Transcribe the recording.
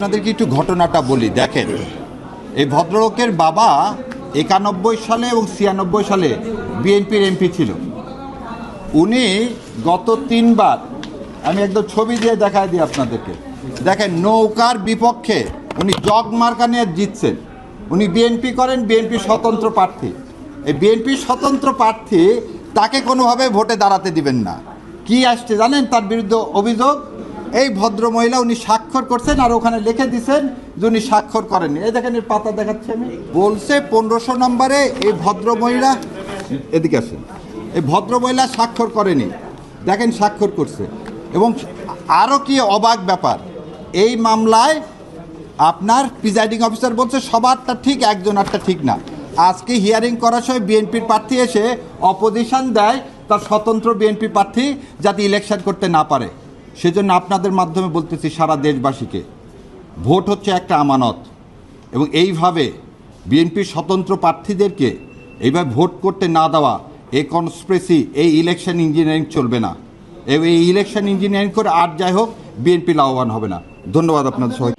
আপনাদেরকে একটু ঘটনাটা বলি। দেখেন, এই ভদ্রলোকের বাবা 91 সালে এবং 96 সালে বিএনপির এমপি ছিল। উনি গত 3বার, আমি একদম ছবি দিয়ে দেখায় দিই আপনাদেরকে, দেখেন নৌকার বিপক্ষে উনি জগ মার্কা নিয়ে জিতছেন। উনি বিএনপি করেন, বিএনপি স্বতন্ত্র প্রার্থী। এই বিএনপি স্বতন্ত্র প্রার্থী তাকে কোনোভাবে ভোটে দাঁড়াতে দিবেন না। কি আসছে জানেন তার বিরুদ্ধে অভিযোগ? এই ভদ্র মহিলা উনি স্বাক্ষর করছেন আর ওখানে লিখে দিচ্ছেন যে উনি স্বাক্ষর করেননি। এই দেখেন, এর পাতা দেখাচ্ছে, আমি বলছে 1500 নম্বরে এই ভদ্র মহিলা, এদিকে আসেন, এই ভদ্র মহিলা স্বাক্ষর করেনি, দেখেন স্বাক্ষর করছে। এবং আরও কি অবাক ব্যাপার, এই মামলায় আপনার প্রিজাইডিং অফিসার বলছে সবারটা ঠিক, একজনেরটা ঠিক না। আজকে হিয়ারিং করার সময় বিএনপির প্রার্থী এসে অপোজিশন দেয় তার স্বতন্ত্র বিএনপি প্রার্থী যাতে ইলেকশন করতে না পারে। সেজন্য আপনাদের মাধ্যমে বলতেছি সারা দেশবাসীকে, ভোট হচ্ছে একটা আমানত, এবং এইভাবে বিএনপির স্বতন্ত্র প্রার্থীদেরকে এইভাবে ভোট করতে না দেওয়া, এই কনস্পিরেসি, এই ইলেকশন ইঞ্জিনিয়ারিং চলবে না। এই ইলেকশন ইঞ্জিনিয়ারিং করে আর যাই হোক, বিএনপি লাভবান হবে না। ধন্যবাদ আপনাদের সবাই।